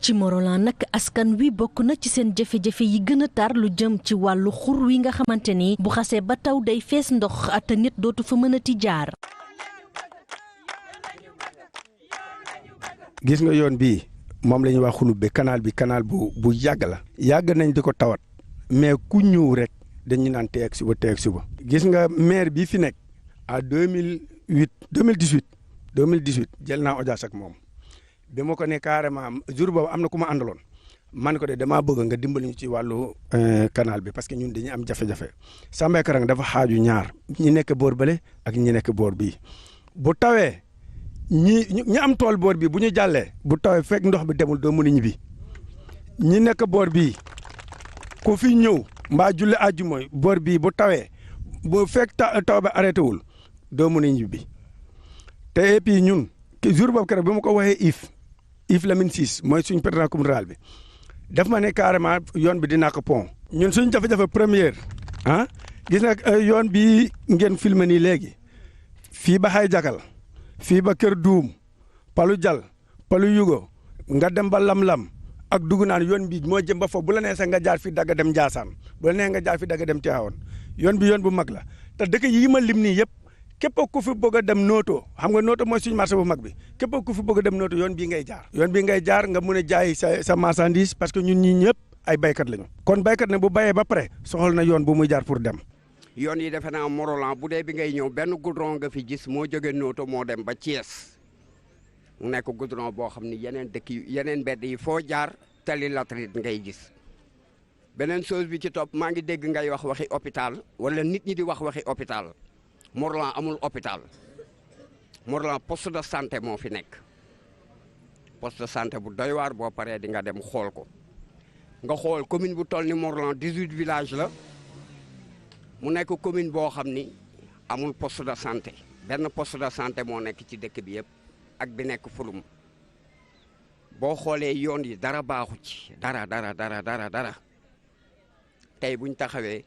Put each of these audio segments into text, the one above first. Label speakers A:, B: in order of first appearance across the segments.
A: ci Morolan nag askan wi bokk na ci seen jafe-jafe yi gën a tar lu jëm ci wàllu xur wi nga xamante ni bu xasee ba taw day fees ndox te nit dootu fa mënati jaar.
B: gis nga yoon bii moom la ñuy wax xulub bi canal bu yàgg la. yàgg nañ di ko tawat mais ku ñëw rek dañu naan teeg suba. gis nga maire bii fi nekk à 2018 jël naa audience ak moom bi ma ko ne carrément jour boobu am na ku ma àndaloon man ko de damaa bëgg nga dimbali ñu ci wàllu canal bi parce que ñun dañuy am jafe-jafe. Samba Karang dafa xaaju ñaar ñi nekk boor bële ak ñi nekk boor bii bu tawee. ñi am tool boor bi bu ñu jàllee bu tawee fekk ndox bi demul doo mën a ñibbi ñi nekk boor bii ku fi ñëw mbaa julli àjjuma boor bii bu tawee bu fekk taw bi arrêté wul doo mën a ñibbi te et puis ñun jour boobu keroog bi ma ko waxee Yves Lamine Ciss mooy suñ président communal bi daf ma ne carrément yoon bi dinaa ko pont. ñun suñ jafe-jafe première gis nag yoon bi ngeen filmé nii léegi fii ba xay jakal fii ba Kër Duum Palu Jal Palu Yugo nga dem ba Lam-Lam ak dugg naan yoon bi moo jëm ba foofu bu la nee sax nga jaar fi dagga dem Ndiassane bu la nee nga jaar fi dagga dem Tivaouane yoon bi yoon bu mag la te dëkk yi ma lim nii yëpp képp ku fi bëgg a dem Noto xam nga Noto mooy suñu marché bu mag bi képp ku fi bëgg a dem Noto yoon bii ngay jaar. yoon bii ngay jaar nga mun a jaay sa marchandise parce que ñun ñii ñëpp ay baykat lañu. kon baykat ne bu bayee ba pare soxal na yoon bu muy jaar pour dem.
C: yoon yi defe naa Morolan bu dee bi ngay ñëw benn goudron nga fi gis moo jóge Noto moo dem ba Thiès mu nekk goudron boo xam ni yeneen dëkk yi yeneen mbedd yi foo jaar tali latérite ngay gis. beneen chose bi ci topp maa ngi dégg ngay wax waxi hôpital wala nit ñi di wax waxi hôpital Morolan amul hôpital Morolan poste de santé moo fi nekk poste de santé bu doy waar boo paree di nga dem xool ko nga xool commune bu toll ni Morolan 18 villages la. mu nekk commune boo xam ni amul poste de santé benn poste de santé moo nekk ci dëkk bi yëpp ak bi nekk Fulum boo xoolee yoon yi dara baaxu ci dara tey buñ taxawee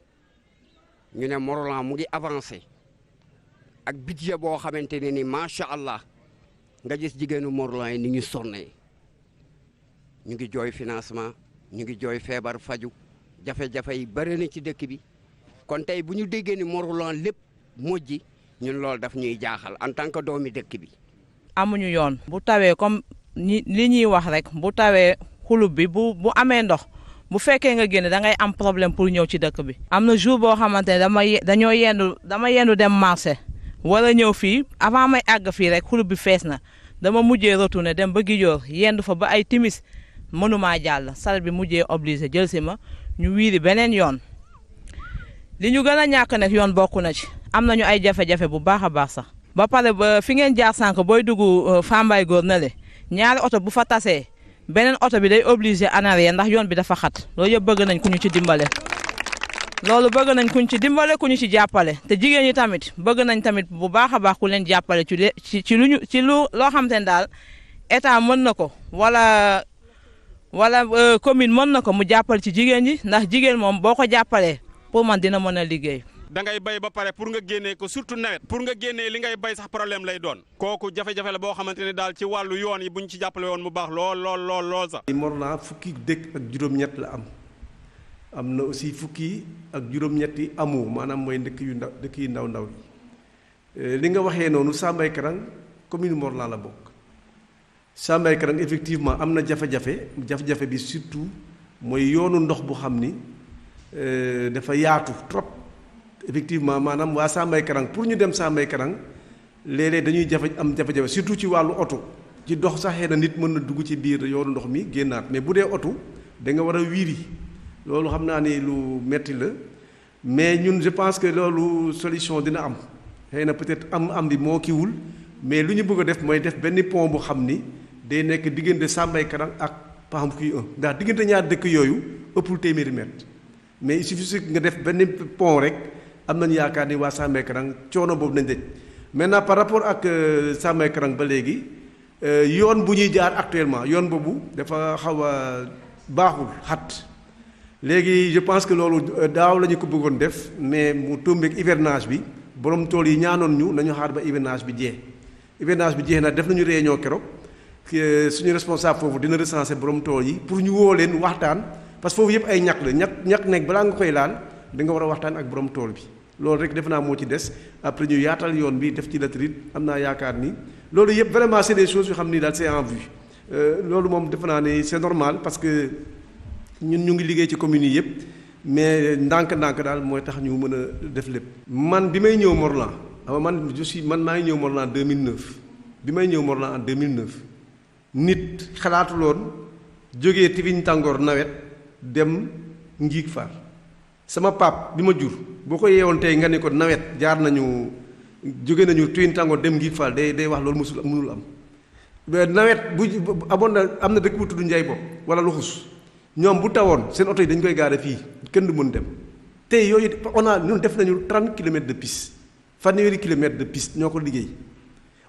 C: ñu ne Morolan mu ngi avancé ak budget boo xamante ne ni macha allah nga gis jigéenu Morolan yi ni ñu sonnee ñu ngi jooy financement ñu ngi jooy feebar faju jafe-jafe yi bëri na ci dëkk bi. kon tey bu ñu déggee ni Morolan lépp mujj ñun loolu daf ñuy jaaxal en tant que doomi dëkk bi.
D: amuñu yoon bu tawee comme li ñuy wax rek bu tawee xulub bi bu amee ndox bu fekkee nga génn da ngay am problème pour ñëw ci dëkk bi. am na jour boo xamante ne dama yendu dem marché wala ñëw fii avant may àgg fii rek xulub bi fees na dama mujjee retourné dem ba Gijoor yendu fa ba ay timis mënumaa jàll saret bi mujjee obligé jël si ma ñu wiiri beneen yoon. li ñu gën a ñàkk nag yoon bokk na ci am nañu ay jafe-jafe bu baax a baax sax ba pare ba fi ngeen jaar sànq booy dugg Fambaye góor na le ñaari oto bu fa tasee beneen oto bi day obligé en arrière ndax yoon bi dafa xat loolu yëpp bëgg nañ ku ñu ci dimbale. loolu bëgg nañ ku ñu ci dimbale ku ñu ci jàppale te jigéen ñi tamit bëgg nañ tamit bu baax a baax ku leen jàppale ci loo xamante ne daal état mën na ko wala commune mën na ko mu jàppale ci jigéen ñi ndax jigéen moom boo ko jàppalee. pour man dina mën a liggéey.
E: da ngay bay ba pare pour nga génnee ko surtout nawet pour nga génnee li ngay bay sax problème lay doon. kooku jafe-jafe la boo xamante ne daal ci wàllu yoon yi bu ñu ci jàppale woon mu baax lool sax.
F: Morolan fukki dëkk ak juróom-ñett la am na aussi fukki ak juróom-ñetti amu maanaam mooy dëkk yu ndaw yi li nga waxee noonu Samba Karang commune Morolan la bokk. Samba Karang effectivement am na jafe-jafe bi surtout mooy yoonu ndox bu xam ni. dafa yaatu trop effectivement maanaam waa Samba Karang pour ñu dem Samba Karang léeg-léeg dañuy am jafe-jafe surtout ci wàllu oto ci dox sax xëy na nit mën na dugg ci biir yoonu ndox mi génnaat mais bu dee oto da nga war a wiiri loolu xam naa ni lu metti la mais ñun je pense que loolu solution dina am xëy na peut-être am di moo kiiwul mais lu ñu bëgg a def mooy def benn pont bu xam ni day nekk diggante Samba Karang ak Paxam 1 ndax diggante ñaar dëkk yooyu ëppul téeméeri mètre mais il suffit nga def benn pont rek am nañu yaakaar ni waa Samba Karang coono boobu nañ dëj maintenant par rapport ak Samba Karang ba léegi yoon bu ñuy jaar actuellement yoon boobu dafa xaw a baaxul xat léegi je pense que loolu daaw la ñu ko bëggoon def mais mu tombeek hivernage bi borom tool yi ñaanoon ñu nañu xaar ba hivernage bi jeex na def nañu réunion keroog suñu responsable foofu dina recenser borom tool yi pour ñu woo leen waxtaan parce que foofu yëpp ay ñax la ñax nekk balaa nga koy laal da nga war a waxtaan ak borom tool bi loolu rek def naa moo ci des après ñu yaatal yoon bi def ci latérite am naa yaakaar ni loolu yëpp vraiment c'est des choses yoo xam ni daal c'est en vue loolu moom defe naa ne c'est normal parce que ñun ñu ngi liggéey ci communes yi yëpp mais ndànk-ndànk daal mooy tax ñu mën a def lépp. man bi may ñëw Morlan man maa ngi ñëw Morlan 2009 bi may ñëw Morlan en 2009 nit xalaatuloon jógee Tiviñ Tàngoor nawet dem Ngiig Faar sama pap bi ma jur boo ko yeewoon tey nga ne ko nawet jaar nañu jóge nañu Tiviñ Tàngoor dem Ngiig Faar day wax loolu mënul am nawet bu amoon na am na dëkk bu tudd Njaay bopp wala Luxus ñoom bu tawoon seen oto yi dañ koy gaare fii kenn du mën dem tey yooyu ñun def nañu 30 kilomètres de piste fanweeri kilomètres de piste ñoo ko liggéey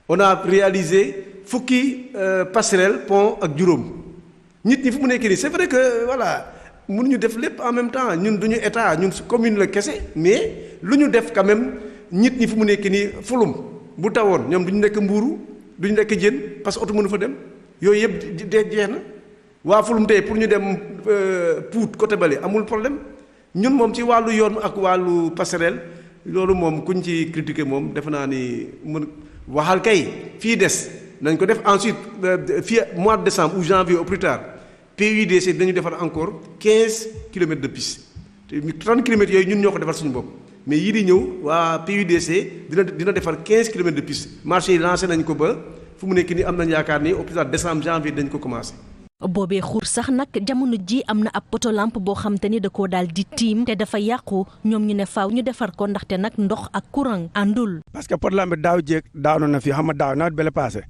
F: on a réalisé fukki passerelle pont ak juróom nit ñi fu mu nekk nii c'est vrai que voilà mënuñu def lépp en même temps ñun duñu état ñun commune la kese mais lu ñu def quand même nit ñi fu mu nekk nii fulum bu tawoon ñoom duñu nekk mbuuru duñu nekk jën parce que oto mënu fa dem yooyu yëpp jeex na waa fulum tey pour ñu dem Pout côté bale amul problème ñun moom ci wàllu yoon ak wàllu passerelle loolu moom kuñ ci critiquer moom defe naa ni mën waxal kay fii des nañ ko def ensuite fii mois de décembre ou janvier au plus tard PUDC dañu defar encore 15 kilomètres de piste te 30 kilomètres yooyu ñun ñoo ko defar suñu bopp mais yii di ñëw waa PUDC dina defar 15 kilomètres de piste marché yi lancé nañ ko ba fu mu nekk nii am nañ yaakaar ni au plus tard décembre janvier dañ ko commencé.
A: boobee xuur sax nag jamono ji am na ab poto lampe boo xam te ni da koo daal di tiim te dafa yàqu ñoom ñu ne faaw ñu defar ko ndaxte nag ndox ak courant àndul.
B: parce que poto lampe daaw jéeg daanu na fi xam nga daaw nawet bele passé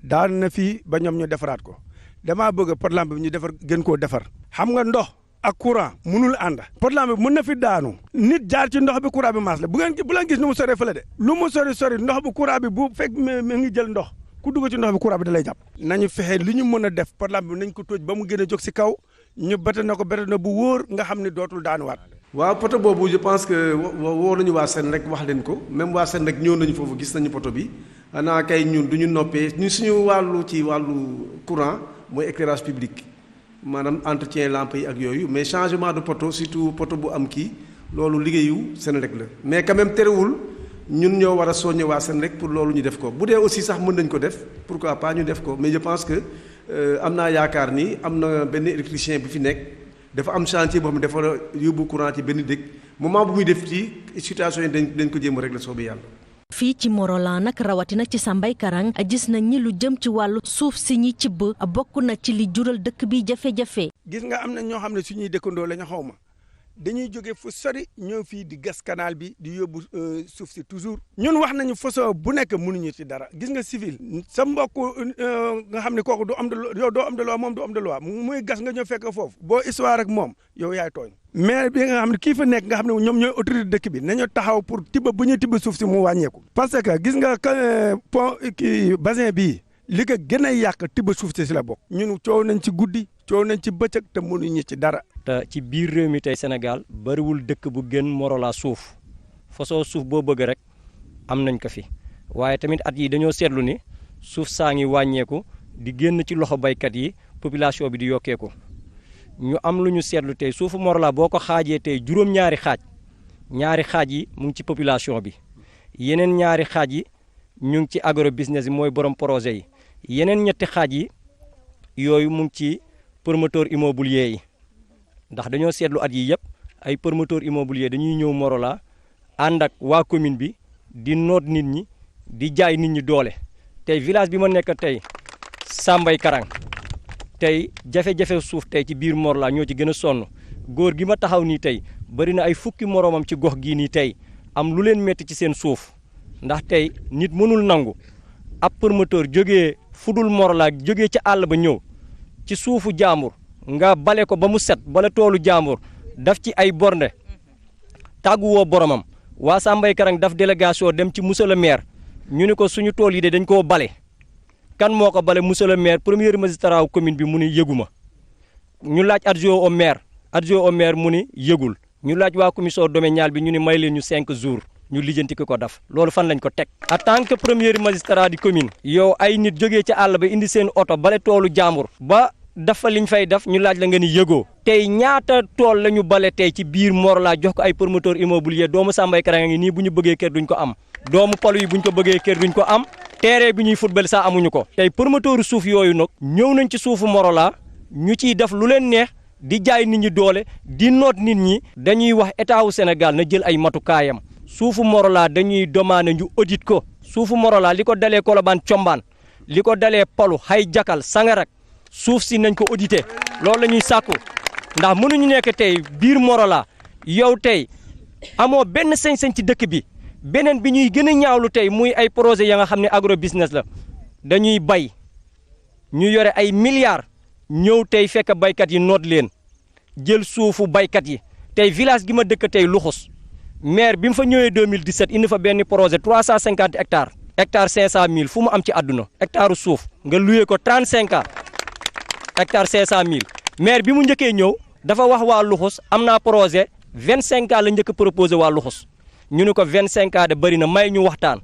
B: daanu na fii ba ñoom ñu defaraat ko damaa bëgg poto lampe bi ñu defar gën koo defar xam nga ndox ak courant munul ànd poto lampe bi mën na fi daanu nit jaar ci ndox bi courant bi maas la bu leen gis nu mu sori fële de lu mu sori ndox bi courant bi bu fekk mi ngi jël ndox ku dugg ci ndox bi courant bi da lay jàpp nañu fexe li ñu mën a def poto lampe bi nañ ko tóoj ba mu gën a jóg si kaw ñu bete na ko bu wóor nga xam ne dootul daanuwaat.
F: waaw poto boobu je pense que woo nañu waa Sen rek wax leen ko même waa Sen rek ñëw nañu foofu gis nañu poto bi xanaa kay ñun du ñu noppee ñun suñu wàllu ci wàllu courant mooy éclairage public maanaam entretien lampe yi ak yooyu mais changement de poto surtout poto bu am kii loolu liggéeyu Sen rek la mais quand même terewul. ñun ñoo war a soññe waa Sen rek pour loolu ñu def ko bu dee aussi sax mën nañ ko def pourquoi pas ñu def ko mais je pense que am naa yaakaar ni am na benn électricien bi fi nekk dafa am chantier boo xam ne dafa yóbbu courant ci benn dëkk moment bu muy def ci situation yi dañ ko jéem a régler soobee yàlla.
A: fii ci Morolan nag rawatina ci Sambay Karang gis nañ ni lu jëm ci wàllu suuf si ñi cibb bokk na ci li jural dëkk bi jafe-jafe.
B: gis nga am na ñoo xam ne suñuy dëkkandoo la ñu xaw ma dañuy jóge fu sori ñëw fii di gas canal bi di yóbbu suuf si toujours ñun wax nañu façon bu nekk mënuñu ci dara gis nga civil sa mbokk nga xam ne kooku du am de yow doo am de loi moom du am de loi muy gas nga ñëw fekk foofu boo histoire ak moom yow yaay tooñ mais bi nga xam ne kii fa nekk nga xam ne ñoom ñooy autorité dëkk bi nañu taxaw pour tibb bu ñuy tibb suuf si mu wàññeeku parce que gis nga pont kii bassin bii li ko gën a yàq tibb suuf si la bokk ñun coow nañ ci guddi coow nañ ci bëccëg te mënuñu ci dara.
G: te ci biir réew mi tey Sénégal bariwul dëkk bu gën Morolan suuf façon suuf boo bëgg rek am nañ ko fi waaye tamit at yi dañoo seetlu ni suuf saa ngi wàññeeku di génn ci loxo baykat yi population bi di yokkeeku ñu am lu ñu seetlu tey suufu Morolan boo ko xaajee tey juróom-ñaari xaaj ñaari xaaj yi mu ngi ci population bi yeneen ñaari xaaj yi ñu ngi ci agro business yi mooy borom projet yi yeneen ñetti xaaj yi yooyu mu ngi ci promoteur immobilier yi ndax dañoo seetlu at yi yëpp ay promoteur immobilier dañuy ñëw Morolan ànd ak waa commune bi di noot nit ñi di jaay nit ñi doole tey village bi ma nekk tey Sambay Karang tey jafe-jafe suuf tey ci biir Morolan ñoo ci gën a sonn góor gi ma taxaw nii tey bari na ay fukki moromam ci gox gii nii tey am lu leen metti ci seen suuf ndax tey nit mënul nangu ab promoteur jógee fudul Morolan jógee ca àll ba ñëw ci suufu jaambur nga bale ko ba mu set bala toolu jaambur daf ci ay bornde tàgguwoo boromam waa Sambay Karang daf délégation dem ci monsieur le maire ñu ni ko suñu tool yi de dañ koo bale kan moo ko bale monsieur le maire premier magistrat commune bi mu ni yëguma ñu laaj adjoint au maire mu ni yëgul ñu laaj waa commission domaniale bi ñu ni may leen ñu 5 jours ñu lijjanti ko def loolu fan lañ ko teg. en tant que premier magistrat di commune. yow ay nit jógee ci àll ba indi seen oto bale toolu jàmbur. ba dafa liñ fay def ñu laaj la nga ni yëgoo. tey ñaata tool la ñu bale tey ci biir Morolan jox ko ay promoteur immobilier doomu Sambay Karang ngi nii bu ñu bëggee kër duñ ko am. doomu Palu yi bu ñu ko bëggee kër duñ ko am. terrain bi ñuy football sax amuñu ko. tey promoteur suuf yooyu nag ñëw nañ ci suufu Morolan ñu ciy def lu leen neex di jaay nit ñi doole di noot nit ñi. dañuy wax état wu Sénégal na jël ay matukaayam suufu Morolan dañuy demander ñu audit ko suufu Morolan li ko dalee Colobane Combaan li ko dalee Palu xay jakal Sangarak suuf si nañ ko audité loolu la ñuy sàkku ndax mënuñu nekk tey biir Morolan yow tey amoo benn sañ-sañ ci dëkk bi beneen bi ñuy gën a ñaawlu tey muy ay projet ya nga xam ne agro business la dañuy bay ñu yore ay milliards ñëw tey fekk baykat yi noot leen jël suufu baykat yi tey village gi ma dëkk tey Luxus maire bi mu fa ñëwee 2017 indi fa benn projet 350 hectares hectare 500000 fu mu am ci àdduna hectare suuf nga luyee ko 35 ans hectare 500000 maire bi mu njëkkee ñëw dafa wax waa Luxus am naa projet 25 ans la njëkk proposé waa Luxus ñu ne ko 25 ans de bëri na may ñu waxtaan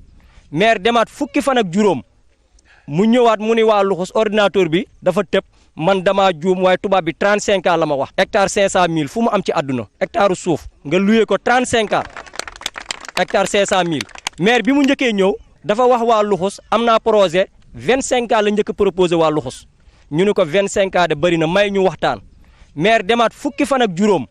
G: maire demaat fukki fan ak juróom mu ñëwaat mu ni waa Luxus ordinateur bi dafa tëb man damaa juum waaye tubaab bi 35 ans la ma wax hectare 500000 fu mu am ci àdduna hectare suuf nga luyee ko 35 ans hectare 500000 maire bi mu njëkkee ñëw dafa wax waa Luxus am naa projet 25 ans la njëkk proposé waa Luxus ñu ne ko 25 ans de bëri na may ñu waxtaan maire demaat fukki fan ak juróom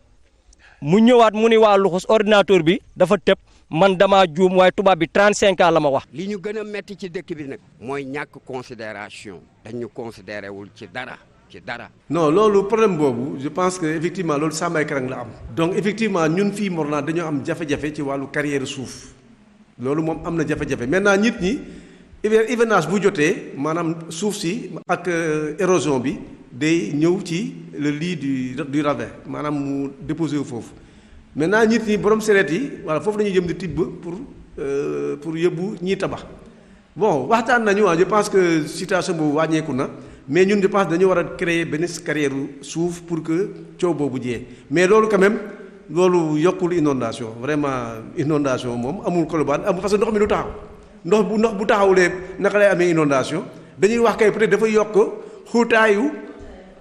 G: mu ñëwaat mu ni waa Luxus ordinateur bi dafa tëb man damaa juum waaye tubaab bi 35 ans la ma wax.
C: li ñu gën a metti ci dëkk bi nag mooy ñàkk considération dañu considéré wul ci dara.
F: non loolu problème boobu je pense que effectivement loolu Sambay Karang la am. donc effectivement ñun fii Morolan dañoo am jafe-jafe ci wàllu carrière suuf loolu moom am na jafe-jafe maintenant nit ñi hivernage bu jotee maanaam suuf si ak érosion bi day ñëw ci le lit du ravin maanaam mu déposé wu foofu maintenant nit ñi borom sereet yi voilà foofu dañuy jëm di tibb pour yóbbu ñiy tabax bon waxtaan nañu je pense que situation boobu wàññeeku na. mais ñun je pense dañu war a créer benn carrière suuf pour que coow boobu jiyee mais loolu quand même loolu yokkul inondation vraiment inondation moom amul Colobane amul parce que ndox mi du taxaw ndox bu taxawulee naka lay amee inondation dañuy wax kay peut-être dafa yokk xuutaayu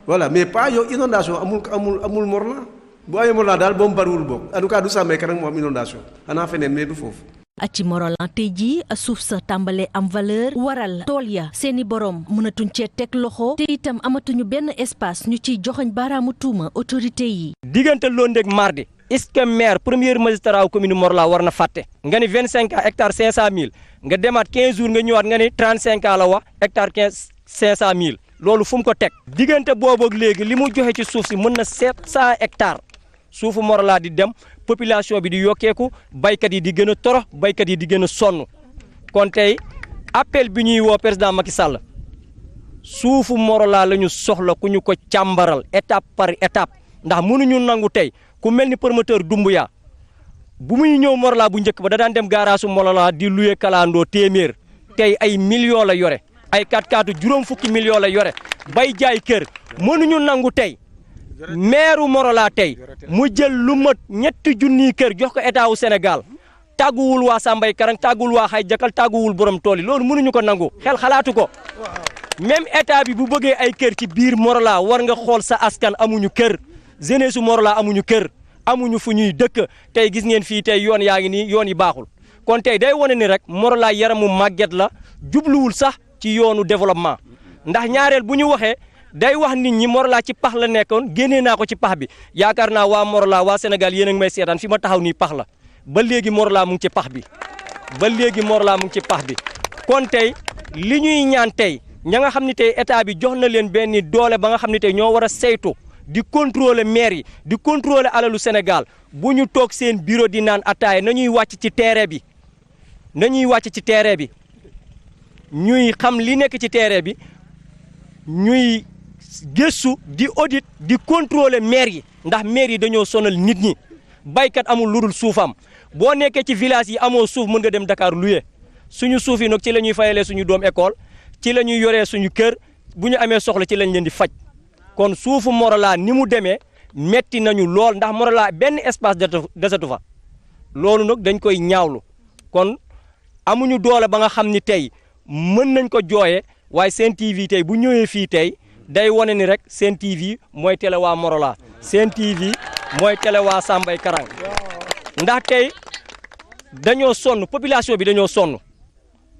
F: voilà mais pas yow inondation amul Morolan bu amee Morolan daal ba mu bariwul bokk en tout cas du Sambay Karang moo am inondation xanaa feneen mais du foofu.
A: ci Morolan tey jii suuf sa tàmbalee am valeur waral tool ya seeni borom mënatuñ cee teg loxo te itam amatuñu benn espace ñu ciy joxoñ baaraamu tuuma autorité yi.
G: diggante Londé ak Mardi est-ce que maire premier magistrat commune Morolan war na fàtte nga ni 25 ans hectare 500000 nga demaat 15 jours nga ñëwaat nga ni 35 ans la wax hectare 500000 loolu fu mu ko teg. diggante boobu ak léegi li mu joxe ci suuf si mën na 700 hectares suufu Morolan di dem. population bi di yokkeeku baykat yi di gën a torox baykat yi di gën a sonn kon tey appel bi ñuy woo président Macky Sall suufu Morolan la ñu soxla ku ñu ko càmbaral étape par étape ndax mënuñu nangu tey ku mel ni promoteur Doumbouya bu muy ñëw Morolan bu njëkk ba da daan dem garage Morolan di louer kalandoo téeméer tey ay millions la yore ay 4x4 juróom fukki millions la yore bay jaay kër mënuñu nangu tey. meeru Morolan tey mu jël lu mat 3 junniy kër jox ko état wu Sénégal tàgguwul waa Sambay Karang tàgguwul waa xay jakal tàgguwul borom tool yi loolu mënuñu ko nangu xel xalaatu ko même état bi bu bëggee ay kër ci biir Morolan war nga xool sa askan amuñu kër jeunesse su Morolan amuñu kër amuñu fu ñuy dëkk tey gis ngeen fii tey yoon yaa ngi nii yoon yi baaxul kon tey day wane ni rek Morolan yaramu màgget la jubluwul sax ci yoonu développement ndax ñaareel bu ñu waxee. day wax nit ñi Morolan ci pax la nekkoon génnee naa ko ci pax bi yaakaar naa waa Morolan waa Sénégal yéen a ngi may seetaan fi ma taxaw nii pax la ba léegi Morolan mu ngi ci pax bi kon tey li ñuy ñaan tey ña nga xam ne tey état bi jox na leen benn doole ba nga xam ne tey ñoo war a saytu di contrôler maire yi di contrôler alalu Sénégal bu ñu toog seen bureau di naan ataaya nañuy wàcc ci terrain bi ñuy xam li nekk ci terrain bi ñuy gëstu di audit di contrôler maire yi ndax maire yi dañoo sonal nit ñi baykat amul lu dul suufam boo nekkee ci village yi amoo suuf mën nga dem Dakar luye suñu suuf yi nag ci la ñuy fayalee suñu doom école ci la ñuy yoree suñu kër bu ñu amee soxla ci lañ leen di faj kon suufu Morolan ni mu demee metti nañu lool ndax Morolan benn espace desatu fa loolu nag dañ koy ñaawlu kon amuñu doole ba nga xam ni tey mën nañ ko jooye waaye Sen TV tey bu ñëwee fii tey day wane ni rek Sen TV mooy télé waa Morolan Sen TV mooy télé waa Sambay Karang ndax tey dañoo sonn population bi dañoo sonn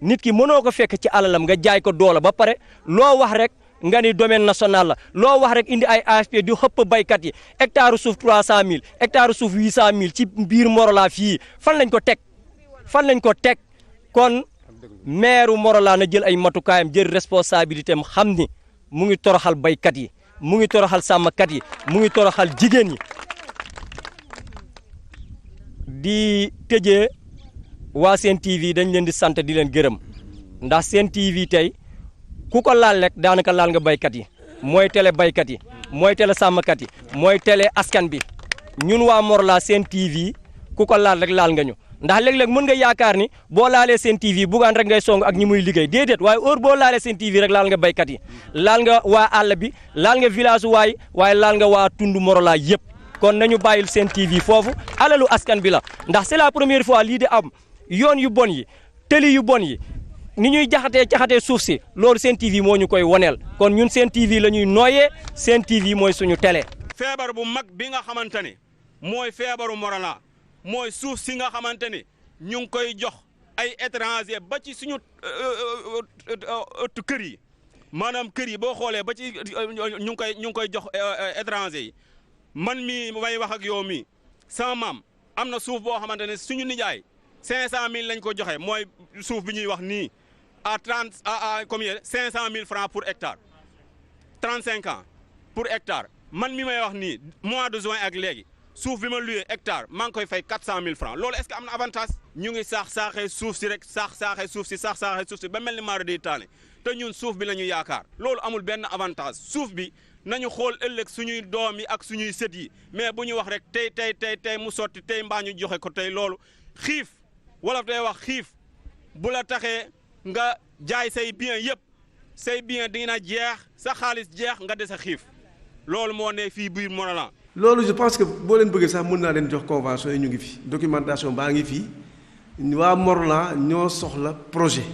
G: nit ki mënoo ko fekk ci alalam nga jaay ko doole ba pare loo wax rek nga ni domaine national la loo wax rek indi ay AFP di xëpp baykat yi hectare suuf 300000 hectare suuf 800000 ci biir Morolan fii fan lañ ko teg kon maire Morolan na jël ay matukaayam jël responsabilité am xam ni mu ngi toroxal baykat yi mu ngi toroxal sàmmkat yi mu ngi toroxal jigéen yi di tëjee waa Sen TV dañ leen di sant di leen gërëm ndax Sen TV tey ku ko laal rek daanaka laal nga baykat yi mooy télé baykat yi mooy télé sàmmkat yi mooy télé askan bi ñun waa Morolan Sen TV ku ko laal rek laal nga ñu ndax léeg-léeg mën nga yaakaar ni boo laalee Sen TV bugaan rek ngay song ak ñi muy liggéey déedéet waaye heure boo laalee Sen TV rek laal nga baykat yi laal nga waa àll bi laal nga village waaye laal nga waa tund Morolan yëpp kon nañu bàyyil Sen TV foofu alalu askan bi la ndax c'est la première fois lii di am yoon yu bon yi tëli yu bon yi ni ñuy jaxatee suuf si loolu Sen TV moo ñu koy woneel kon ñun Sen TV la ñuy nooyee Sen TV mooy suñu télé.
E: feebar bu mag bi nga xamante ne mooy feebaru Morolan mooy suuf si nga xamante ni ñu ngi koy jox ay étranger ba ci suñu ëttu kër yi maanaam kër yi boo xoolee ba ci ñu ngi koy jox étranger yi man mii may wax ak yow mii sama maam am na suuf boo xamante ne suñu nijaay 500000 lañ ko joxe mooy suuf bi ñuy wax nii à combien 500000 francs pour hectare 35 ans pour hectare man mi may wax nii mois de juin ak léegi suuf bi ma luyee hectare maa ngi koy fay 400000 francs loolu est-ce que am na avantage ñu ngi saaxee suuf si rek saaxee suuf si ba mel ni maara day taane te ñun suuf bi la ñu yaakaar loolu amul benn avantage suuf bi nañu xool ëllëg suñuy doom yi ak suñuy sët yi mais bu ñu wax rek tey mu sotti tey mbaa ñu joxe ko tey loolu xiif wolof day wax xiif bu la taxee nga jaay say bien yëpp say bien dina jeex sa xaalis jeex nga des a xiif loolu moo ne fii biir Morolan.
F: loolu je pense que boo leen bëggee sax mën naa leen jox convention yi ñu ngi fi documentation baa ngi fi waa Morolan ñoo soxla projet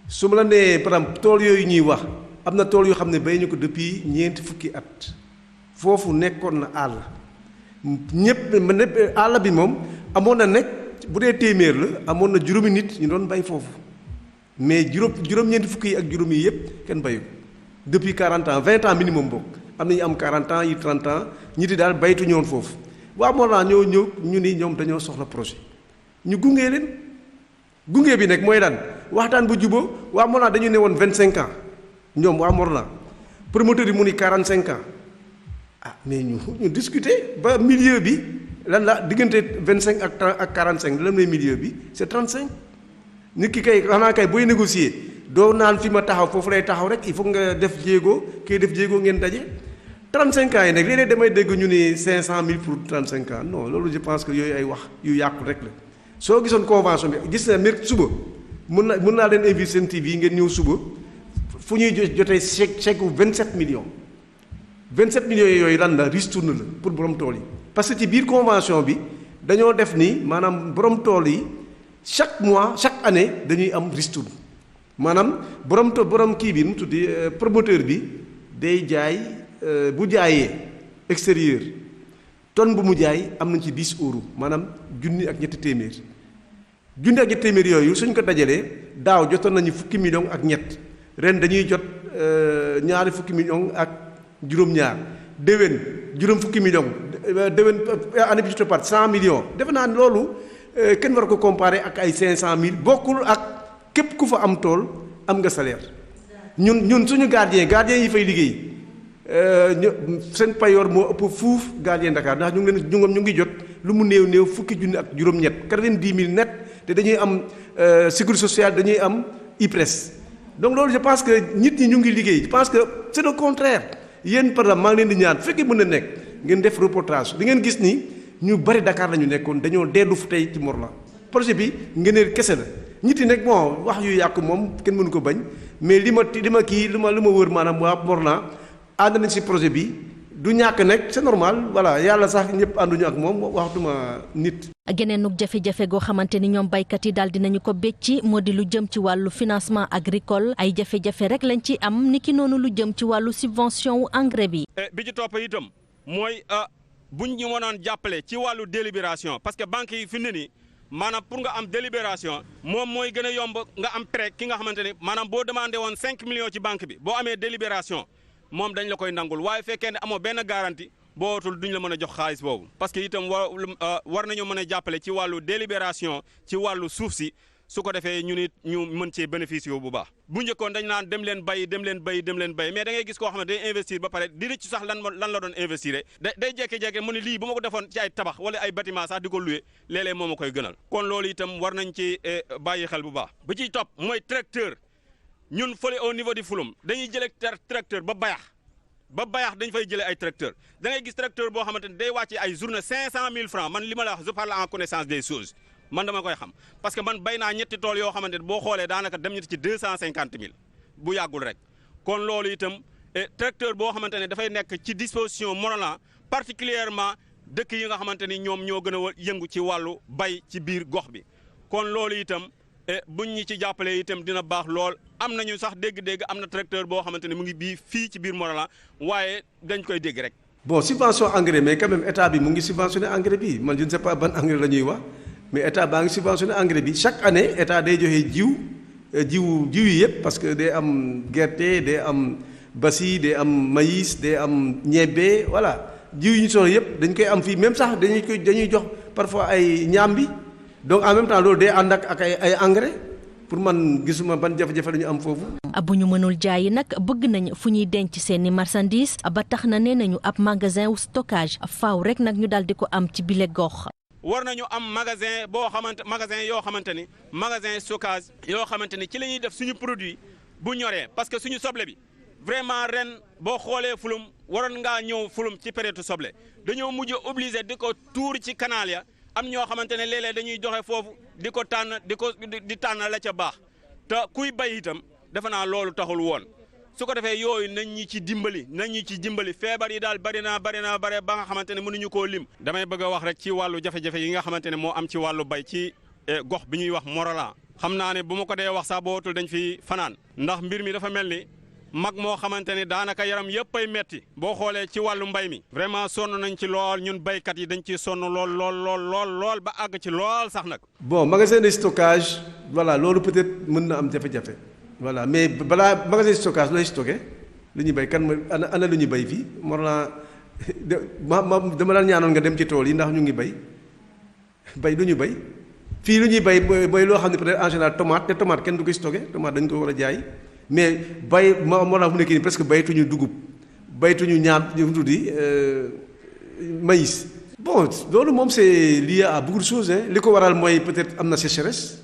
F: su ma la nee par exemple tool yooyu ñuy wax am na tool yoo xam ne bay ñu ko depuis ñeenti fukki at foofu nekkoon na àll ñëpp àll bi moom amoon na nekk bu dee téeméer la amoon na juróomi nit ñu doon bay foofu mais juróom-ñeenti fukki yi ak juróom yi yëpp kenn bayu depuis 40 ans 20 ans minimum bokk am na ñu am 40 ans yi 30 ans ñi di daal baytu ñoon foofu waa Morolan ñoo ñëw ñu ni ñoom dañoo soxla projet ñu gungee leen gunge bi nag mooy daan waxtaan bu juboo waa Morolan dañu ne woon 25 ans ñoom waa Morolan promoteur yi mu ni 45 ans ah mais ñu discuter ba milieu bi lan la diggante 25 ak 45 lan lay milieu bi c'est 35 nit ki kay xanaa kay booy négocier doo naan fi ma taxaw foofu lay taxaw rek il faut nga def jéego kay def jéego ngeen daje 35 ans yi nag léeg-léeg damay dégg ñu ni 500000 pour 35 ans non loolu je pense que yooyu ay wax yu yàqu rek la soo gisoon convention bi gis na mer suba mën naa leen inviter Sen TV ngeen ñëw suba fu ñuy jotee chèque 27 millions 27 millions yooyu lan la ristourne la pour borom tool yi parce que ci biir convention bi dañoo def ni maanaam borom tool yi chaque mois chaque année dañuy am ristourne maanaam borom kii bi nu mu tuddi promoteur bi day jaay bu jaayee extérieur tonne bu mu jaay am nañ ci 10 euros maanaam junni ak ñetti téeméer yooyu suñ ko dajalee daaw jotoon nañu fukki millions ak ñett ren dañuy jot ñaari fukki millions ak juróom-ñaar déwén juróom fukki millions déwén année bi ci toppaat 100 millions defe naa loolu kenn war ko comparer ak ay 500000 bokkul ak képp ku fa am tool am nga salaire ñun suñu gardien yi fay liggéey seen payoor moo ëpp fuuf gardien Dakar ndax ñu ngi jot lu mu néew fukki junni ak juróom-ñett 90000 net te dañuy am sécurité sociale dañuy am IPRES donc loolu je pense que nit ñi ñu ngi liggéey je pense que c'est le contraire yéen par exemple maa ngi leen di ñaan fekkee mën na nekk ngeen def reportage di ngeen gis ni ñu bari Dakar la ñu nekkoon dañoo dellu fu tey ci Morolan projet bi ngeen kese la nit yi nag bon wax yu yàqu moom kenn mënu ko bañ mais li ma wër maanaam waa Morolan ànd nañ si projet bi du ñàkk nekk c'est normal voilà yàlla sax ñëpp ànduñu ak moom waxtuma nit.
A: geneenug jafe-jafe goo xamante ni ñoom baykat yi daal dinañu ko becci moo di lu jëm ci wàllu financement agricole ay jafe-jafe rek lañ ci am niki noonu lu jëm ci wàllu subvention wu engrais bi.
E: bi ci topp itam mooy buñ ñu mënoon jàppale ci wàllu délibération parce que banque yi fi ne nii maanaam pour nga am délibération moom mooy gën a yomb nga am prêt ki nga xamante ni maanaam boo demandé woon 5 millions ci banque bi boo amee délibération moom dañ la koy nangul waaye fekkee ne amoo benn garantie bootul duñ la mën a jox xaalis boobu. parce que itam war nañoo mën a jàppale ci wàllu délibération ci wàllu suuf si su ko defee ñu nit ñu mën cee bénéficier wu bu baax. bu njëkkoon dañ naan dem leen bay mais da ngay gis koo xam ne day investir ba pare di rëcc sax lan la doon investir day jékki-jékki mu ne lii bu ma ko defoon ci ay tabax wala ay bâtiment sax di ko loué léeg-léeg moo ma koy gënal. kon loolu itam war nañ ci bàyyi xel bu baax. bu ciy topp mooy tracteur ñun fële au niveau du Fulum dañuy jëlee tracteur ba bayax dañ fay jëlee ay tracteur da ngay gis tracteur boo xamante ne day wàcce ay journée 500 000 francs man li ma la wax je parle en connaissance des choses man dama koy xam parce que man bay naa ñetti tool yoo xamante ne boo xoolee daanaka dem ñetti ci 250 000 bu yàggul rek kon loolu itam tracteur boo xamante ne dafay nekk ci disposition Morolan particulièrement dëkk yi nga xamante ni ñoom ñoo gën a yëngu ci wàllu bay ci biir gox bi kon loolu itam buñ ñi ci jàppale itam dina baax lool am nañu sax dégg-dégg am na tracteur boo xamante ne mu ngi fii ci biir Morolan waaye dañ koy dégg rek.
F: bon subvention engrais mais quand même état bi mu ngi subventionné engrais bi man je ne sais pas ban engrais la ñuy wax mais état baa ngi subventionné engrais bi chaque année état day joxe jiw yi yëpp parce que day am gerte day am basi day am maïs day am ñebbe voilà jiw yi ñu soxla yëpp dañ koy am fii même sax dañuy jox parfois ay ñaam bi donc en même temps loolu day ànd ak ay engrais pour man gisuma ban jafe-jafe la ñu am foofu.
A: bu ñu mënul jaayi nag bëgg nañ fu ñuy denc seeni marchandise ba tax na nee nañu ab magasin wu stockage faaw rek nag ñu daal di ko am ci bile gox.
E: war nañu am magasin yoo xamante ni magasin stockage yoo xamante ni ci la ñuy def suñu produit bu ñoree parce que suñu soble bi vraiment ren boo xoolee Fulum waroon ngaa ñëw Fulum ci période soble dañoo mujj obligé di ko tuur ci canal ya am ñoo xamante ne léeg-léeg dañuy joxe foofu di ko tànn di tànn la ca baax te kuy bay itam defe naa loolu taxul woon su ko defee yooyu nañ ñi ci dimbali feebar yi daal bari ba nga xamante ne mënuñu koo lim. damay bëgg a wax rek ci wàllu jafe-jafe yi nga xamante ne moo am ci wàllu bay ci gox bi ñuy wax Morolan xam naa ne bu ma ko dee wax sax bootul dañ fi fanaan ndax mbir mi dafa mel ni mag moo xamante ne daanaka yaram yëpp ay metti boo xoolee ci wàllu mbay mi vraiment sonn nañ ci lool ñun baykat yi dañ ciy sonn lool ba àgg ci lool sax nag.
F: bon magasin de stockage voilà loolu peut-être mën na am jafe-jafe voilà mais balaa magasin de stockage looy stocké lu ñuy bay kan mooy ana lu ñuy bay fii Morolan dama daan ñaanoon nga dem ci tool yi ndax ñu ngi bay lu ñu bay fii lu ñuy bay mooy loo xam ne peut-être en général tomate kenn du ko stocké tomate dañ ko war a jaay. mais bay moo tax mu nekk nii presque baytuñu dugub baytuñu ñaam ñu tuddi maïs. bon loolu moom c'est lié à beaucoup de choses li ko waral mooy peut-être am na sécheresse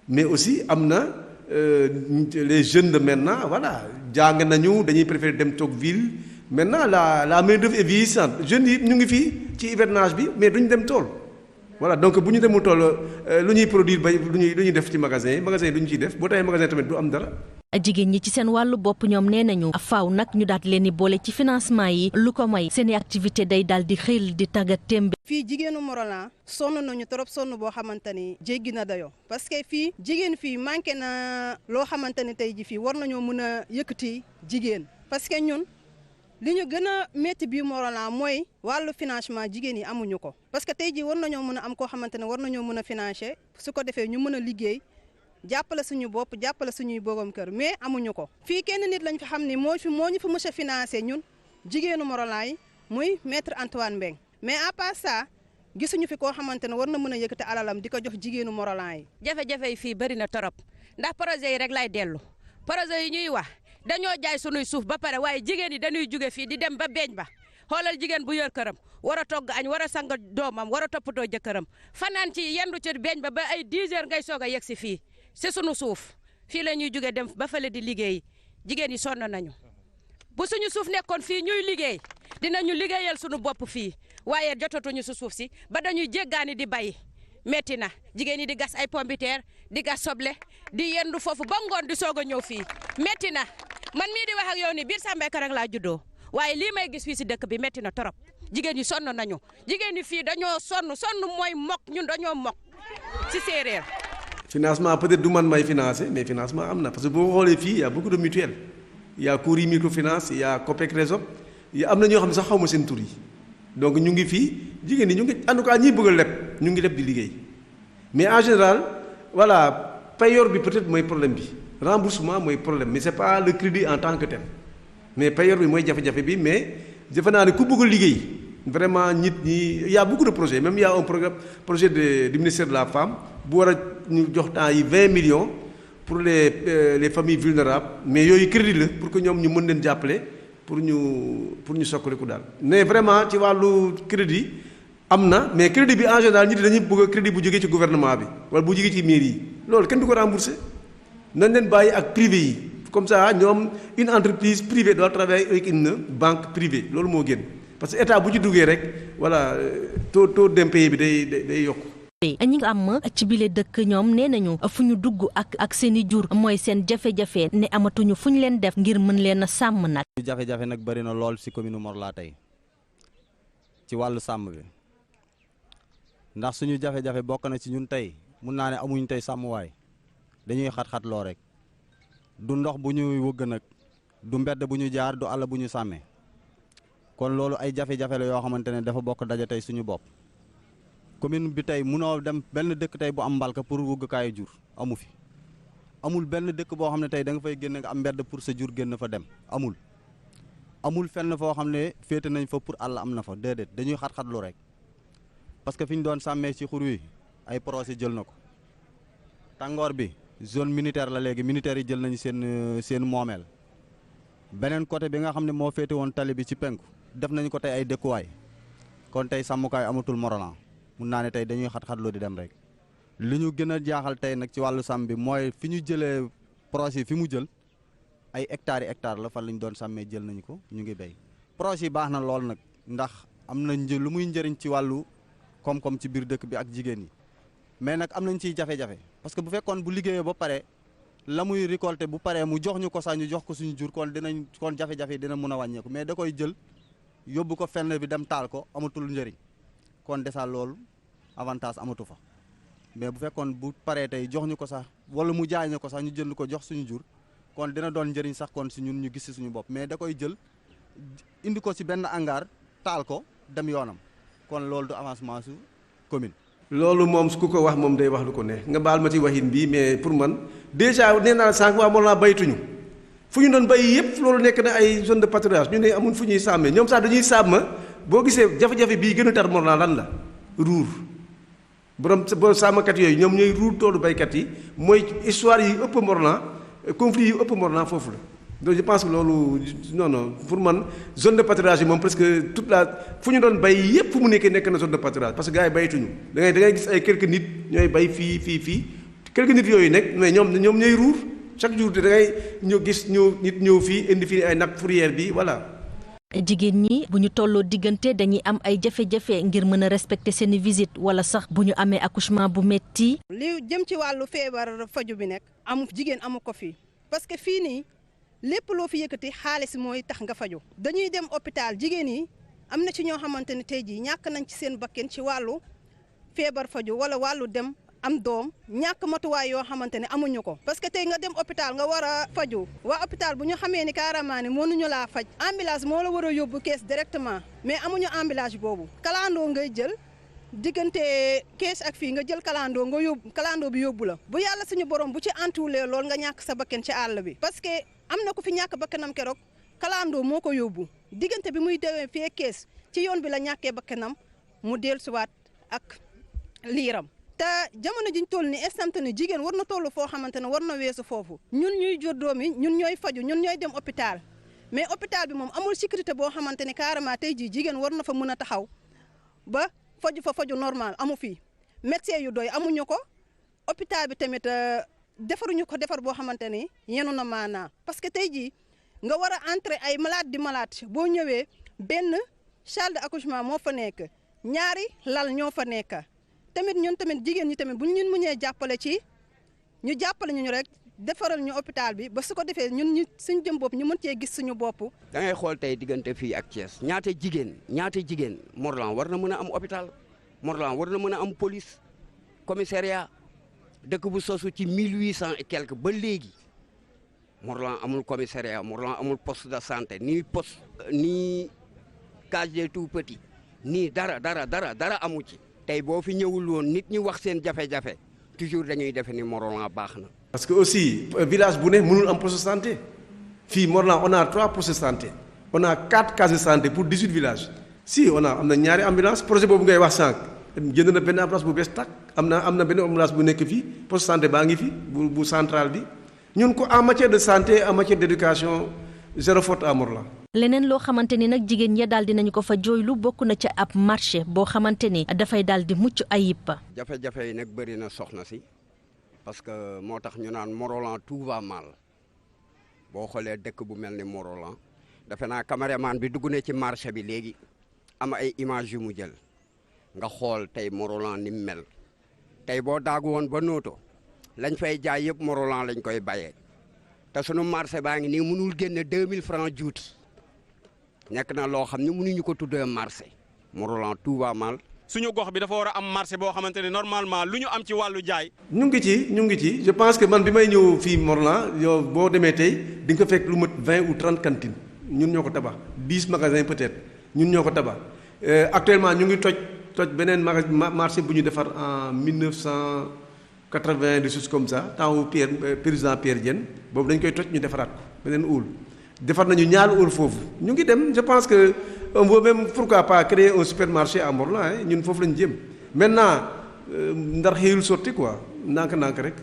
F: mais aussi am na les jeunes de maintenant voilà jàng nañu dañuy préférer dem toog ville maintenant la main-d'œuvre est vieillissante jeunes yi ñu ngi fii ci hivernage bi mais duñu dem tool. voilà donc bu ñu demul tool lu ñuy produire bay lu ñuy def ci magasin yi du ñu ciy def boo taxee magasin tamit du am dara.
A: jigéen ñi ci seen wàllu bopp ñoom nee nañu faaw nag ñu daat leen di boole ci financement yi lu ko may seen i activité day daal di xëy di tàggat tembe.
H: fii jigéenu Morolan sonn nañu trop sonn boo xamante ni jéggi na dayoo parce que fii jigéen fii manqué na loo xamante ni tey ji fii war nañoo mën a yëkkati jigéen parce que ñun. li ñu gën a métti bii Morolan mooy wàllu financement jigéen yi amuñu ko parce que tey jii war nañoo mën a am koo xamante ne war nañoo mën a financer su ko defee ñu mën a liggéey jàppale suñu bopp jàppale suñuy borom kër mais amuñu ko. fii kenn nit lañ fi xam ni moo ñu fi mës a financer ñun jigéenu Morolan yi muy maître Antoine Mbeng mais à part ça gisuñu fi koo xamante ne war na mën a yëkkati alalam di ko jox jigéenu Morolan yi.
I: jafe-jafe yi fii bëri na torop ndax projet yi rek lay dellu projet yi ñuy wax. dañoo jaay sunuy suuf ba pare waaye jigéen yi dañuy jóge fii di dem ba beeñ ba xoolal jigéen bu yor këram war a togg añ war a sang doomam war a toppatoo jëkkëram fanaan ci yendu ci beeñ ba ay 10 heures ngay soog a yegg si fii si sunu suuf fii la ñuy jóge dem ba fële di liggéey jigéen yi sonn nañu bu suñu suuf nekkoon fii ñuy liggéey dinañu liggéeyal sunu bopp fii waaye jotatuñu su suuf si ba dañuy jéggaani di bay metti na jigéen yi di gas ay pombiteer di gas soble di yendu foofu ba ngoon di soog a ñëw fii metti na man mii di wax ak yow ni biir Sambé Karang laa juddoo waaye lii may gis fii si dëkk bi métti na trop jigéen ñi sonn nañu jigéen ñi fii dañoo sonn mooy mokk ñun dañoo mokk si séeréer.
F: financement peut-être du man may financer mais financement am na parce que boo xoolee fii y a beaucoup de mutuelles y a Kouri microfinance y a Copec Resop am na ñoo xam ne sax xaw ma seen tur yi donc ñu ngi fii jigéen ñi ñu ngi en tout cas ñiy bëgg a leb ñu ngi leb di liggéey mais en général voilà payor bi peut-être mooy problème bi remboursement mooy problème mais c'est pas le crédit en tant que tel mais payor bi mooy jafe-jafe bi mais defe naa ne ku bëgg a liggéey vraiment nit ñi y a beaucoup de projets même y a un projet du ministère de la femme bu war a ñu jox temps yi 20 millions pour les familles vulnérables mais yooyu crédit la pour que ñoom ñu mën leen jàppale pour ñu sokkaliku daal mais vraiment ci wàllu crédit am na mais crédit bi en général ñi dañuy bëgg crédit bu jógee ci gouvernement bi wala bu jógee ci mairie yi loolu kenn du ko rembourser nañ leen bàyyi ak privé yi comme ça ñoom une entreprise privée doit travailler avec une banque privée loolu moo gën parce que état bu ci duggee rek voilà taux d'impayé bi day yokk.
A: ñi nga am ci bile dëkk ñoom nee nañu fu ñu dugg ak seeni jur mooy seen jafe-jafe ne amatuñu fu ñu leen def ngir mën leen a sàmm nag.
J: jafe-jafe nag bëri na lool ci commune Morla tey ci wàllu sàmm bi ndax suñu jafe-jafe bokk na ci ñun tey mun naa ne amuñu tey sàmmwaay dañuy xat-xat loo rek du ndox bu ñuy wëgg nag du mbedd bu ñu jaar du àll bu ñu sàmmee kon loolu ay jafe-jafe la yoo xamante ne dafa bokk daje tey suñu bopp. commune bi tey munoo dem benn dëkk tey bu am mbalka pour wëggukaayu jur amu fi amul benn dëkk boo xam ne tey da nga fay génn nga am mbedd pour sa jur génn fa dem amul fenn foo xam ne féete nañ fa pour àll am na fa déedéet dañuy xat-xatlu rek parce que fi ñu doon sàmmee ci xur wi ay projet jël na ko tàngoor bi zone militaire la léegi militaire yi jël nañu seen moomeel beneen côté bi nga xam ne moo féete woon tali bi ci penku def nañu ko tey ay dëkkuwaay kon tey sàmmukaay amatul Morolan mun naa ne tey dañuy xat-xatloo di dem rek li ñu gën a jaaxal tey nag ci wàllu sàmm bi mooy fi ñu jëlee projet fi mu jël ay hectares yi hectares la fan la ñu doon sàmmee jël nañu ko ñu ngi béy projet yi baax na lool nag ndax am na lu muy njëriñ ci wàllu koom-koom ci biir dëkk bi ak jigéen ñi mais nag am nañ ciy jafe-jafe parce que bu fekkoon bu liggéeyee ba pare la muy récolter bu paree mu jox ñu ko sax ñu jox ko suñu jur kon jafe-jafe yi dina mun a wàññeeku mais da koy jël yóbbu ko fenn bi dem taal ko amatul njëriñ kon desa loolu avantage amatu fa mais bu fekkoon bu paree tey jox ñu ko sax wala mu jaay ñu ko sax ñu jënd ko jox suñu jur kon dina doon njëriñ sax kon si ñun ñu gis si suñu bopp mais da koy jël indi ko si benn hangar taal ko dem yoonam kon loolu du avancement su commune.
F: loolu moom su ku ko wax moom day wax lu ko ne nga baal ma ci waxin bii mais pour man déjà nee naa sànq waa Morolan baytuñu fu ñu doon bay yëpp loolu nekk na ay zone de pâturage ñu ne amul fu ñuy sàmmee ñoom sax dañuy sàmm boo gisee jafe-jafe bii gën a tar Morolan lan la ruur borom sàmmkat yooyu ñoom ñooy ruur toolu baykat yi mooy histoire yi ëpp Morolan conflit yi ëpp Morolan foofu la donc je pense que loolu non pour man zone de pâturage yi moom presque toute la fu ñu doon bay yëpp fu mu nekk na zone de pâturage parce que gars yi baytuñu da ngay gis ay quelques nit ñooy bay fii quelques nit yooyu nekk mais ñoom ñooy ruur chaque jour da ngay ñu gis nit ñëw fii indi fii ay nappe fourrière bi voilà.
A: jigéen ñi bu ñu tolloo diggante dañuy am ay jafe-jafe ngir mën a respecter seeni visite wala sax bu ñu amee accouchement bu metti
H: li jëm ci wàllu feebar faju bi nekk jigéen amu ko fii parce que fii nii lépp loo fi yëkkati xaalis mooy tax nga faju dañuy dem hôpital jigéen yi am na ci ñoo xamante ne tey jii ñàkk nañ ci seen bakken ci wàllu feebar faju wala wàllu dem am doom ñàkk matuwaay yoo xamante ne amuñu ko parce que tey nga dem hôpital nga war a faju waa hôpital bu ñu xamee ni carrément ni mënuñu laa faj ambulance moo la war a yóbbu kees directement mais amuñu ambulance boobu kalandoo ngay jël diggante kees ak fii nga jël kalandoo bi yóbbu la bu yàlla suñu borom bu ci antuwulee lool nga ñàkk sa bakken ci àll bi parce que am na ku fi ñàkk bakkanam keroog kalandoo moo ko yóbbu diggante bi muy dewee fii kees ci yoon bi la ñàkkee bakkanam mu dellusiwaat ak liiram te jamono jiñ toll ni instant ni jigéen war na toll foo xamante ne war na weesu foofu ñun ñuy jur doom yi ñun ñooy faju ñun ñooy dem hôpital mais hôpital bi moom amul sécurité boo xamante ne carrément tey jii jigéen war na fa mën a taxaw ba faju normal amu fi médecin yu doy amuñu ko hôpital bi tamit defaruñu ko defar boo xamante ni yenu na maanaa parce que tey jii nga war a entrer ay malade di malade boo ñëwee benn salle d'accouchement moo fa nekk ñaari lal ñoo fa nekk tamit ñun tamit jigéen ñi tamit bu ñun mënee jàppale ci ñu jàppale ñu rek defaral ñu hôpital bi ba su ko defee ñun ñu suñu jëm bopp ñu mën cee gis suñu bopp.
C: da ngay xool tey diggante fii ak Thiès ñaata jigéen Morlan war na mën a am hôpital Morlan war na mën a am police commissariat dëkk bu sosu ci 1800 et quelque ba léegi Morlan amul commissariat Morlan amul poste de santé ni poste ni case des tout-petits nii dara amu ci. tey boo fi ñëwul woon nit ñi wax seen jafe-jafe toujours dañuy defe ni Morlan baax na.
F: parce que aussi village bu ne mënul am poste de santé fii Morlan on a 3 postes de santé on a 4 cases de santé pour 18 villages. si on a am na ñaari ambulance projet boobu ngay wax sànq jënd na benn ambulance bu bees tàkk am na benn ambulance bu nekk fii poste de santé baa ngi fi bu central bi ñun ko en matière de santé en matière d' éducation zéro faute à Morlan.
A: leneen loo xamante ni nag jigéen ña daal di nañu ko fa jooylu bokk na ca ab marché boo xamante ni dafay daal di mucc ayib.
C: jafe-jafe yi nag bëri na soxna si parce que moo tax ñu naan Morolan tout va mal boo xoolee dëkk bu mel ni Morolan defe naa caméraman bi dugg na ci marché bi léegi am ay image yu mu jël nga xool tey Morolan ni mu mel tey boo daagu woon ba nooto lañ fay jaay yëpp Morolan lañ koy bayee te sunu marché baa ngi nii mënul génne 2000 francs juuti. nekk na loo xam ne mënuñu ko tuddee marché Morolan tout va mal.
E: suñu gox bi dafa war a am marché boo xamante ne normalement lu ñu am ci wàllu jaay.
F: ñu ngi ci je pense que man bi may ñëw fii Morlan yow boo demee tey di nga ko fekk lu mat 20 ou 30 cantines ñun ñoo ko tabax 10 magasins peut-être ñun ñoo ko tabax actuellement ñu ngi toj beneen marché bu ñu defar en 1980 des choses comme ça temps président Pierre Diène boobu dañ koy toj ñu defaraat ko beneen uul. defar nañu ñaari óol foofu ñu ngi dem je pense que on veut même pourquoi pas créer un supermarché à Morlan ñun foofu lañu jëm maintenant ndar xëyul sotti quoi nànk-nànk rek.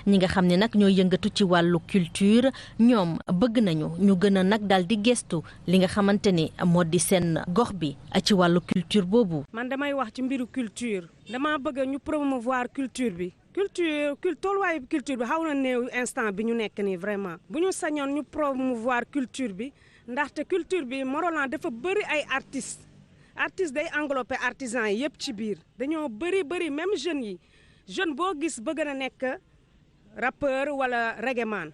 A: ñi nga xam ne nag ñoo yëngatu ci wàllu culture ñoom bëgg nañu ñu gën a nag daal di gestu li nga xamante ni moo di seen gox bi ci wàllu culture boobu.
K: man damay wax ci mbiru culture dama bëgg ñu promouvoir culture bi. tolluwaayu culture bi xaw na néew instant bi ñu nekk nii vraiment bu ñu sañoon ñu promouvoir culture bi ndaxte culture bi Morolan dafa bëri ay artistes day englobé artisans yi yëpp ci biir dañoo bëri même jeunes yi jeune boo gis bëgg na nekk rappeur wala reggaeman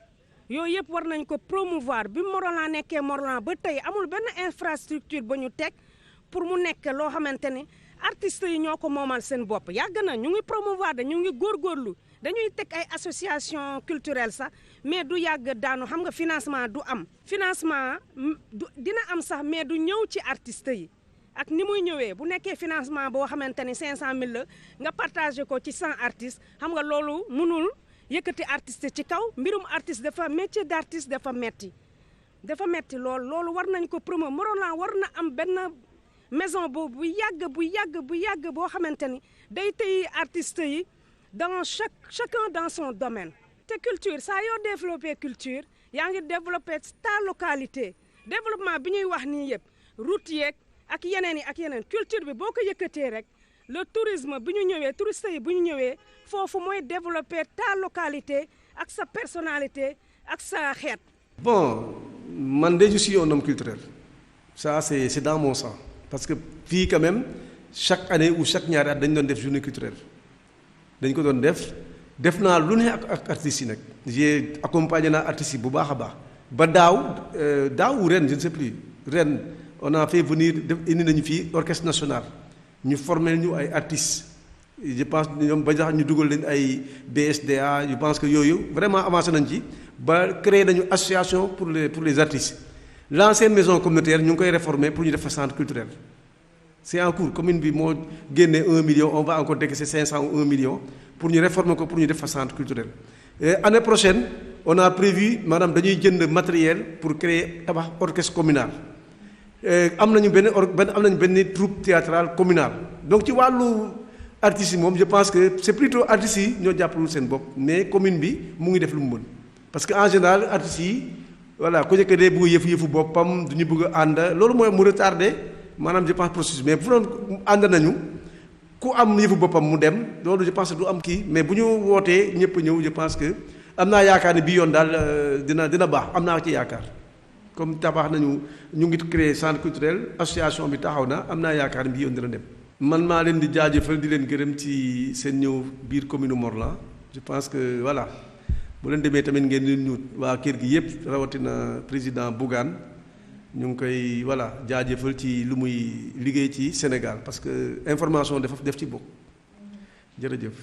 K: yooyu yëpp war nañ ko promouvoir bi Morolan nekkee Morolan ba tey amul benn infrastructure ba ñu teg pour mu nekk loo xamante ne artistes yi ñoo ko moomal seen bopp yàgg na ñu ngi promouvoir ñu ngi góorgóorlu dañuy teg ay association culturelle sax mais du yàgg daanu xam nga financement du am financement dina am sax mais du ñëw ci artistes yi ak ni muy ñëwee bu nekkee financement boo xamante ni 500000 la nga partagé ko ci 100 artistes xam nga loolu mënul yëkkati artiste ci kaw mbirum artiste dafa métier d'artiste dafa metti loolu war nañ ko promouvoir Morolan war na am benn maison boobu bu yàgg boo xamante ni day tey artistes yi dans chacun dans son domaine te culture saa yoo développé culture yaa ngi développé ta localité développement bi ñuy wax nii yëpp route yeeg ak yeneen culture bi boo ko yëkkatee rek le tourisme bi ñu ñëwee touristes yi bu ñu ñëwee foofu mooy développé ta localité ak sa personnalité ak sa xeet.
F: bon man de je suis un homme culturel ça c'est dans mon sang parce que fii quand même chaque année ou chaque ñaari at dañu doon def journée culturelle dañ ko doon def naa lu ne ak artistes yi nag j'ai accompagné naa artistes yi bu baax a baax ba daaw ou ren je ne sais plus ren on a fait venir indi nañu fii orchestre national ñu formé ñu ay artistes je pense ñoom ba tax ñu dugal leen ay BSDA je pense que yooyu vraiment avancé nañ ci ba créé nañu association pour les artistes l'ancienne maison communautaire ñu ngi koy réformer pour ñu def fa centre culturel c'est en cours commune bi moo génnee 1 million on va encore décaisser 500 ou 1 million pour ñu réformer ko pour ñu def fa centre culturel. Année prochaine on a prévu maanaam dañuy jënd matériel pour créer tabax orchestre communal am nañu benn troupe théâtrale communale donc ci wàllu artistes yi moom je pense que c'est plutôt artistes yi ñoo jàppalul seen bopp mais commune bi mu ngi def lu mu mën parce que en général artistes yi voilà ku njëkk dee bëgg yëfu boppam du ñu bëgg a ànd loolu mooy mu retardé maanaam je pense processus mais bu doon ànd nañu ku am yëfu boppam mu dem loolu je pense que du am kii mais bu ñu wootee ñëpp ñëw je pense que am naa yaakaar ne bii yoon daal dina baax am naa ci yaakaar comme tabax nañu ñu ngi créer centre culturel association bi taxaw na am naa yaakaar ne bii yoon dina dem. man maa leen di jaajëfal di leen gërëm ci seen ñëw biir commune Morlan je pense que voilà bu leen demee tamit ngeen di nuyu waa kër gi yëpp rawatina président Bougane ñu ngi koy voilà jaajëfal ci lu muy liggéey ci Sénégal parce que information dafa def ci bokk jërëjëf.